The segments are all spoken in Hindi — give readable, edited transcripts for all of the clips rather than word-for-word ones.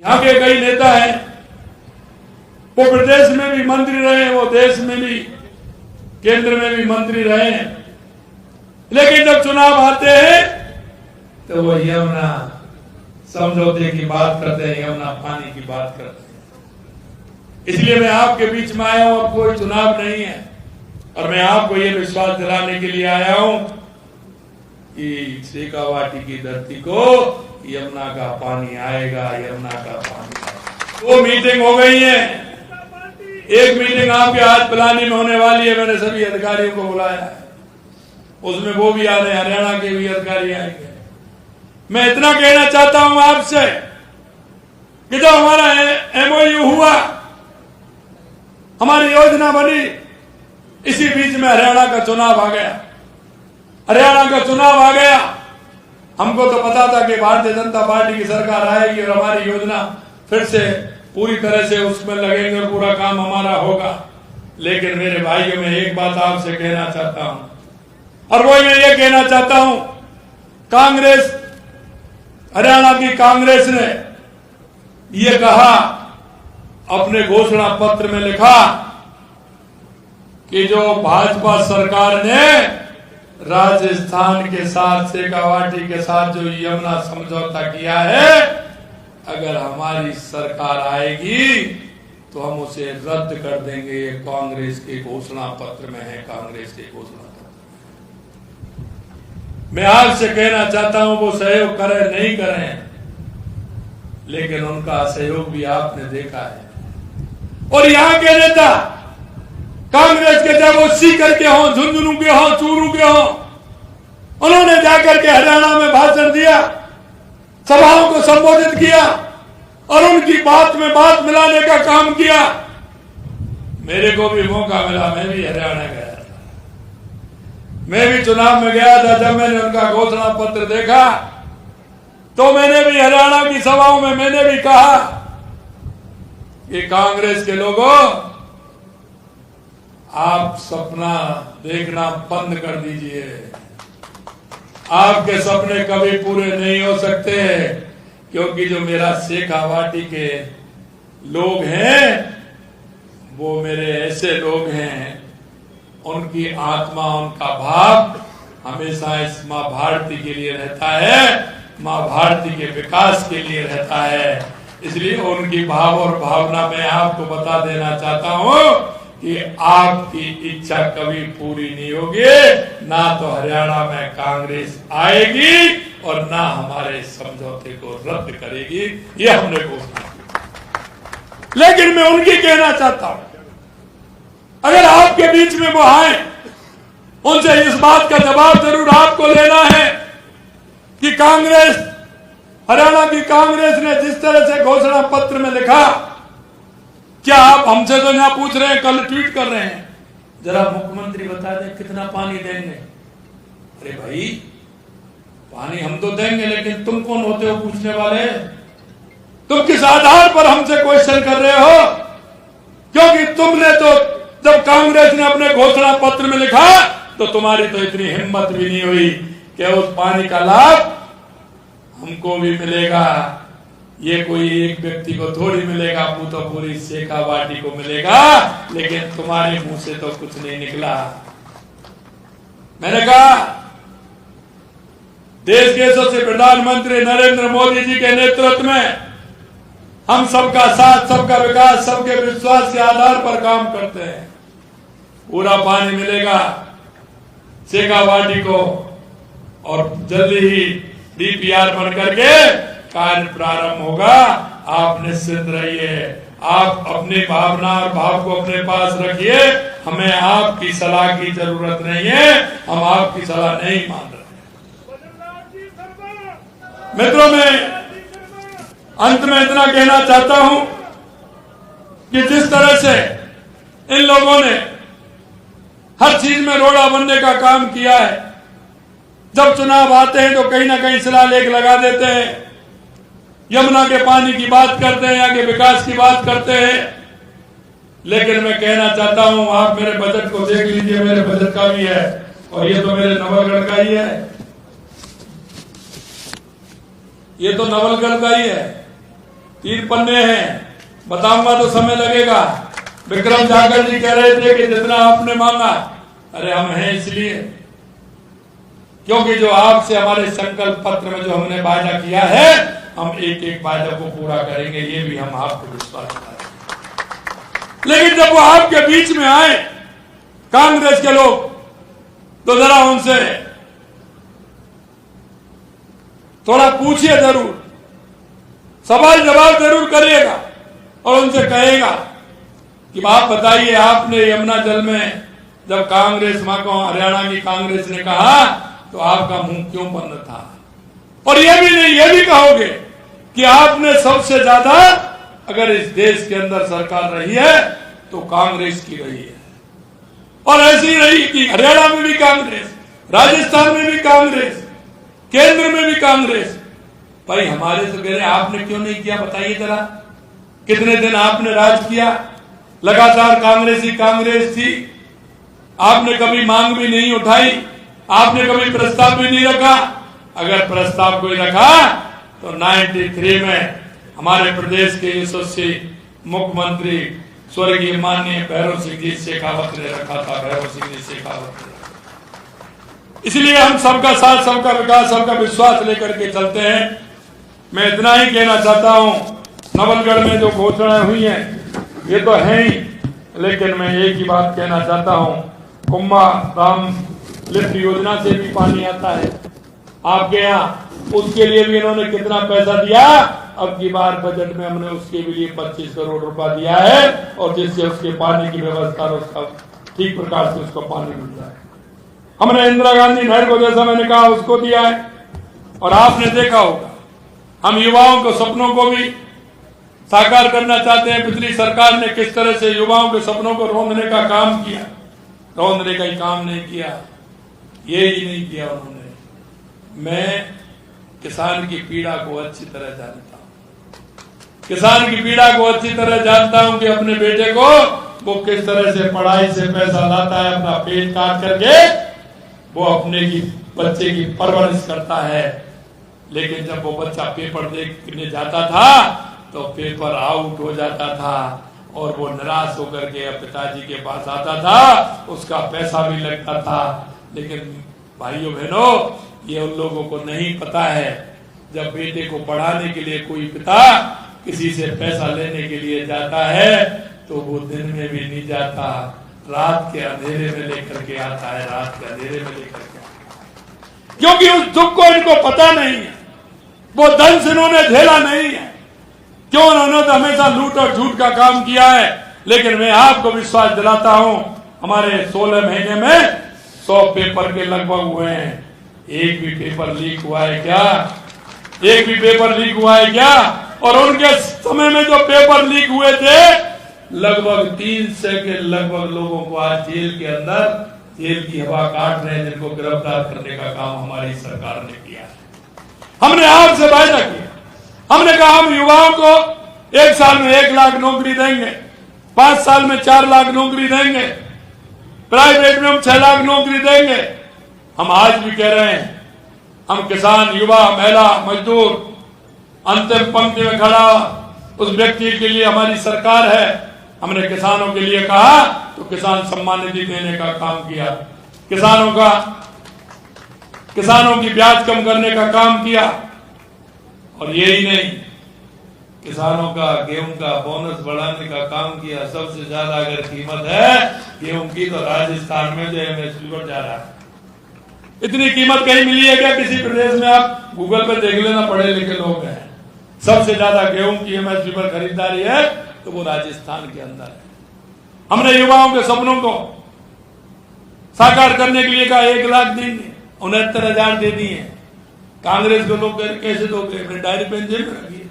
यहाँ के कई नेता हैं, वो प्रदेश में भी मंत्री रहे, वो देश में भी, केंद्र में भी मंत्री रहे हैं, लेकिन जब चुनाव आते हैं तो वो यमुना समझौते की बात करते हैं, यमुना पानी की बात करते हैं। इसलिए मैं आपके बीच में आया हूं। अब कोई चुनाव नहीं है और मैं आपको ये विश्वास दिलाने के लिए आया हूं कि शेखावाटी की धरती को यमुना का पानी आएगा, यमुना का पानी आएगा। वो मीटिंग हो गई है, एक मीटिंग आपके आज पिलानी में होने वाली है। मैंने सभी अधिकारियों को बुलाया है, उसमें वो भी आ रहे हैं, हरियाणा के भी अधिकारी आएंगे। मैं इतना कहना चाहता हूं आपसे कि जब हमारा एमओयू हुआ, हमारी योजना बनी, इसी बीच में हरियाणा का चुनाव आ गया। हरियाणा का चुनाव आ गया, हमको तो पता था कि भारतीय जनता पार्टी की सरकार आएगी और हमारी योजना फिर से पूरी तरह से उसमें लगेंगे और पूरा काम हमारा होगा। लेकिन मेरे भाइयों, मैं एक बात आपसे कहना चाहता हूं और वही मैं ये कहना चाहता हूं, कांग्रेस, हरियाणा की कांग्रेस ने ये कहा, अपने घोषणा पत्र में लिखा कि जो भाजपा सरकार ने राजस्थान के साथ, शेखावाटी के साथ जो यमुना समझौता किया है, अगर हमारी सरकार आएगी तो हम उसे रद्द कर देंगे। ये कांग्रेस के घोषणा पत्र में है, कांग्रेस के घोषणा पत्र। मैं आपसे कहना चाहता हूं, वो सहयोग करें नहीं करें, लेकिन उनका सहयोग भी आपने देखा है। और यहां के नेता कांग्रेस के, जब वो सीकर के हों, झुंझुनू के हों, चूरू के हों, उन्होंने जाकर के हरियाणा में भाषण दिया, सभाओं को संबोधित किया और उनकी बात में बात मिलाने का काम किया। मेरे को भी मौका मिला, मैं भी हरियाणा गया था, मैं भी चुनाव में गया था। जब मैंने उनका घोषणा पत्र देखा तो मैंने भी हरियाणा की सभाओं में मैंने भी कहा कि कांग्रेस के लोगों, आप सपना देखना बंद कर दीजिए। आपके सपने कभी पूरे नहीं हो सकते, क्योंकि जो मेरा शेखावाटी के लोग हैं वो मेरे ऐसे लोग हैं, उनकी आत्मा, उनका भाव हमेशा इस मां भारती के लिए रहता है, मां भारती के विकास के लिए रहता है। इसलिए उनकी भाव और भावना मैं आपको बता देना चाहता हूं कि आपकी इच्छा कभी पूरी नहीं होगी। ना तो हरियाणा में कांग्रेस आएगी और ना हमारे समझौते को रद्द करेगी, ये हमने घोषणा की। लेकिन मैं उनकी कहना चाहता हूं, अगर आपके बीच में वो आए, उनसे इस बात का जवाब जरूर आपको लेना है कि कांग्रेस, हरियाणा की कांग्रेस ने जिस तरह से घोषणा पत्र में लिखा, क्या आप हमसे तो यहाँ पूछ रहे हैं, कल ट्वीट कर रहे हैं, जरा मुख्यमंत्री बता दें कितना पानी देंगे। अरे भाई, पानी हम तो देंगे, लेकिन तुम कौन होते हो पूछने वाले? तुम किस आधार पर हमसे क्वेश्चन कर रहे हो? क्योंकि तुमने तो, जब कांग्रेस ने अपने घोषणा पत्र में लिखा, तो तुम्हारी तो इतनी हिम्मत भी नहीं हुई कि उस पानी का लाभ हमको भी मिलेगा। ये कोई एक व्यक्ति को थोड़ी मिलेगा, वो तो पूरी शेखावाटी को मिलेगा। लेकिन तुम्हारे मुंह से तो कुछ नहीं निकला। मैंने कहा, देश के यशस्वी प्रधानमंत्री नरेंद्र मोदी जी के नेतृत्व में हम सबका साथ, सबका विकास, सबके विश्वास के आधार पर काम करते हैं। पूरा पानी मिलेगा शेखावाटी को और जल्दी ही डीपीआर बन करके कार्य प्रारंभ होगा। आप निश्चिंत रहिए, आप अपनी भावना और भाव को अपने पास रखिए। हमें आपकी सलाह की जरूरत नहीं है, हम आपकी सलाह नहीं मान रहे। मित्रों, मैं अंत में इतना कहना चाहता हूं कि जिस तरह से इन लोगों ने हर चीज में रोड़ा बनने का काम किया है, जब चुनाव आते हैं तो कहीं ना कहीं शिलालेख लगा देते हैं, यमुना के पानी की बात करते हैं, यहाँ के विकास की बात करते हैं। लेकिन मैं कहना चाहता हूं, आप मेरे बजट को देख लीजिए, मेरे बजट का भी है और ये तो मेरे नवलगढ़ का ही है, ये तो नवलगढ़ का ही है। 3 पन्ने हैं, बताऊंगा तो समय लगेगा। विक्रम जाकर जी कह रहे थे कि जितना आपने मांगा, अरे हम हैं इसलिए क्योंकि जो आपसे हमारे संकल्प पत्र में जो हमने वायदा किया है, हम एक एक वायदा को पूरा करेंगे, ये भी हम आपको विश्वास दिलाते। लेकिन जब वो आपके बीच में आए कांग्रेस के लोग, तो जरा उनसे थोड़ा पूछिए जरूर, सवाल जवाब जरूर करिएगा और उनसे कहेगा कि आप बताइए, आपने यमुना जल में जब कांग्रेस मां को हरियाणा की कांग्रेस ने कहा तो आपका मुंह क्यों बंद था? और ये भी नहीं, ये भी कहोगे कि आपने सबसे ज्यादा अगर इस देश के अंदर सरकार रही है तो कांग्रेस की रही है, और ऐसी रही कि हरियाणा में भी कांग्रेस, राजस्थान में भी कांग्रेस, केंद्र में भी कांग्रेस। भाई हमारे तो कह रहे आपने क्यों नहीं किया, बताइए जरा। कितने दिन आपने राज किया, लगातार कांग्रेस ही कांग्रेस थी, आपने कभी मांग भी नहीं उठाई, आपने कभी प्रस्ताव भी नहीं रखा। अगर प्रस्ताव कोई रखा तो 93 में हमारे प्रदेश के यशस्वी मुख्यमंत्री स्वर्गीय माननीय भैरव सिंह जी शेखावत ने रखा था, भैरव सिंह जी शेखावत ने। इसलिए हम सबका साथ, सबका विकास, सबका विश्वास लेकर के चलते हैं। मैं इतना ही कहना चाहता हूं, नवलगढ़ में जो घोषणाएं हुई हैं ये तो है ही, लेकिन मैं एक ही बात कहना चाहता हूं, कुंभा राम लिफ्ट योजना से भी पानी आता है आपके यहाँ, उसके लिए भी इन्होंने कितना पैसा दिया। अब की बार बजट में हमने उसके लिए 25 करोड़ रुपया दिया है, और जिससे उसके पानी की व्यवस्था और उसका ठीक प्रकार से उसको पानी मिल रहा है। हमने इंदिरा गांधी नहर को, जैसा मैंने कहा, उसको दिया है। और आपने देखा होगा हम युवाओं के सपनों को भी साकार करना चाहते हैं। पिछली सरकार ने किस तरह से युवाओं के सपनों को रौंदने का काम किया, रौंदने का ही काम नहीं किया, ये ही नहीं किया उन्होंने। मैं किसान की पीड़ा को अच्छी तरह जानता हूं, किसान की पीड़ा को अच्छी तरह जानता हूं कि अपने बेटे को वो किस तरह से पढ़ाई से पैसा लाता है, अपना पेट काट करके वो अपने की बच्चे की परवरिश करता है। लेकिन जब वो बच्चा पेपर देखने जाता था तो पेपर आउट हो जाता था और वो निराश होकर के पिताजी के पास आता था, उसका पैसा भी लगता था। लेकिन भाइयों बहनों, ये उन लोगों को नहीं पता है, जब बेटे को पढ़ाने के लिए कोई पिता किसी से पैसा लेने के लिए जाता है तो वो दिन में भी नहीं जाता, रात के अंधेरे में लेकर के आता है, रात के अंधेरे में लेकर के आता है, क्योंकि उस दुख को इनको पता नहीं है, वो दंश इन्होंने झेला नहीं है। क्यों? उन्होंने तो हमेशा लूट और झूठ का काम किया है। लेकिन मैं आपको विश्वास दिलाता हूं, हमारे 16 महीने में 100 पेपर के लगभग हुए हैं। एक भी पेपर लीक हुआ है क्या? एक भी पेपर लीक हुआ है क्या? और उनके समय में जो पेपर लीक हुए थे, लगभग 300 के लगभग लोगों को आज जेल के अंदर जेल की हवा काट रहे हैं, जिनको गिरफ्तार करने का काम हमारी सरकार ने किया है। हमने आपसे वायदा किया, हमने कहा हम युवाओं को 1 साल में 1 लाख नौकरी देंगे, 5 साल में 4 लाख नौकरी देंगे, प्राइवेट में हम 6 लाख नौकरी देंगे। हम आज भी कह रहे हैं, हम किसान, युवा, महिला, मजदूर, अंतिम पंक्ति में खड़ा उस व्यक्ति के लिए हमारी सरकार है। हमने किसानों के लिए कहा तो किसान सम्मान निधि देने का काम किया, किसानों की ब्याज कम करने का काम किया। और यही नहीं, किसानों का गेहूं का बोनस बढ़ाने का काम किया। सबसे ज्यादा अगर कीमत है गेहूं की तो राजस्थान में जो एमएसपी पर जा रहा है। इतनी कीमत कहीं मिली है क्या किसी प्रदेश में? आप गूगल पर देख लेना, पढ़े लिखे लोग हैं। सबसे ज्यादा गेहूं की एमएसपी पर खरीदारी है तो वो राजस्थान के अंदर है। हमने युवाओं के सपनों को साकार करने के लिए कहा 1 लाख देंगे, 69,000 दे दिए। कांग्रेस के लोग कैसे दोगे? अपने डायरी पेन जेब में रखिए,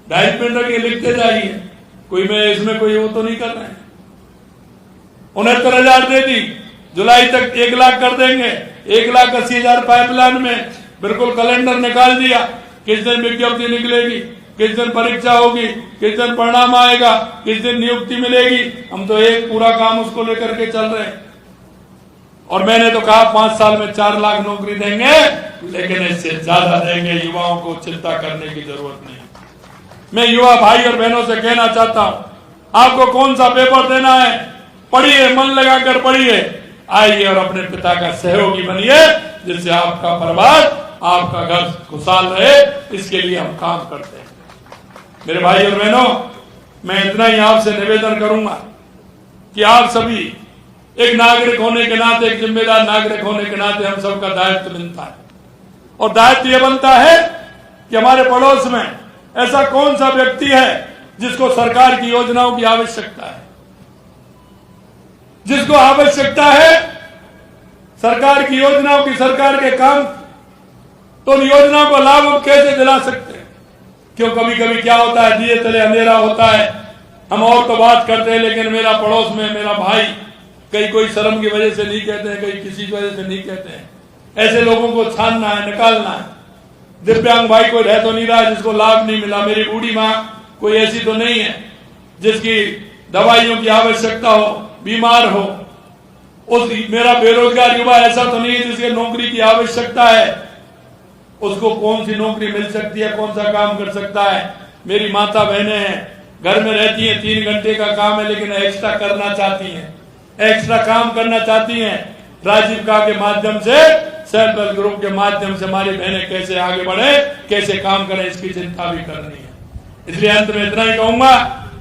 डायरी पेन रखिए, लिखते जाइए, कोई मैं इसमें कोई वो तो नहीं कर रहे हैं। 69,000 दे दी, जुलाई तक 1 लाख कर देंगे। 1,80,000 पाइपलाइन में, बिल्कुल कैलेंडर निकाल दिया, किस दिन विज्ञप्ति निकलेगी, किस दिन परीक्षा होगी, किस दिन परिणाम आएगा, किस दिन नियुक्ति मिलेगी। हम तो एक पूरा काम उसको लेकर के चल रहे हैं। और मैंने तो कहा 5 साल में 4 लाख नौकरी देंगे, लेकिन इससे ज्यादा देंगे। युवाओं को चिंता करने की जरूरत नहीं। मैं युवा भाई और बहनों से कहना चाहता हूं, आपको कौन सा पेपर देना है, पढ़िए, मन लगाकर पढ़िए, आइए और अपने पिता का सहयोगी बनिए, जिससे आपका परिवार, आपका घर खुशहाल रहे। इसके लिए हम काम करते हैं। मेरे भाई और बहनों, मैं इतना ही आपसे निवेदन करूंगा कि आप सभी एक नागरिक होने के नाते, एक जिम्मेदार नागरिक होने के नाते हम सबका दायित्व बनता है, और दायित्व यह बनता है कि हमारे पड़ोस में ऐसा कौन सा व्यक्ति है जिसको सरकार की योजनाओं की आवश्यकता है, जिसको आवश्यकता है सरकार की योजनाओं की, सरकार के काम, तो उन योजनाओं को लाभ हम कैसे दिला सकते हैं। क्यों कभी कभी क्या होता है, दिए तले अंधेरा होता है, हम और तो बात करते हैं, लेकिन मेरा पड़ोस में मेरा भाई, कई कोई शर्म की वजह से नहीं कहते हैं, कई किसी वजह से नहीं कहते हैं। ऐसे लोगों को छानना है, निकालना है। दिव्यांग भाई कोई रह तो नहीं रहा है जिसको लाभ नहीं मिला, मेरी बूढ़ी माँ कोई ऐसी तो नहीं है जिसकी दवाइयों की आवश्यकता हो, बीमार हो, उस मेरा बेरोजगार युवा ऐसा तो नहीं है जिसके नौकरी की आवश्यकता है, उसको कौन सी नौकरी मिल सकती है, कौन सा काम कर सकता है। मेरी माता बहनें हैं, घर में रहती हैं, 3 घंटे का काम है, लेकिन एक्स्ट्रा करना चाहती हैं, एक्स्ट्रा काम करना चाहती हैं। राजीव का के माध्यम से, सेल्फ हेल्प ग्रुप के माध्यम से हमारी बहनें कैसे आगे बढ़े, कैसे काम करें, इसकी चिंता भी करनी है। इसलिए अंत में इतना ही कहूंगा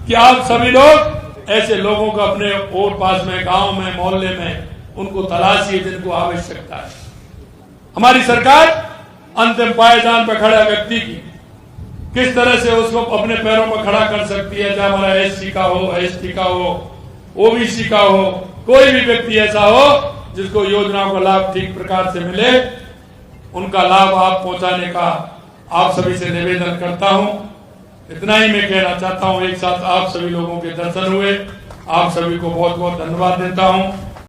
कि आप सभी लोग ऐसे लोगों को अपने और पास में, गांव में, मोहल्ले में, उनको तलाशिए जिनको आवश्यकता है। हमारी सरकार अंतिम पायदान पर खड़ा व्यक्ति की किस तरह से उसको अपने पैरों पर खड़ा कर सकती है, चाहे हमारा एससी का हो, एसटी का हो, ओबीसी का हो, कोई भी व्यक्ति ऐसा हो जिसको योजनाओं का लाभ ठीक प्रकार से मिले, उनका लाभ आप पहुंचाने का आप सभी से निवेदन करता हूं। इतना ही मैं कहना चाहता हूं। एक साथ आप सभी लोगों के दर्शन हुए, आप सभी को बहुत बहुत धन्यवाद देता हूं।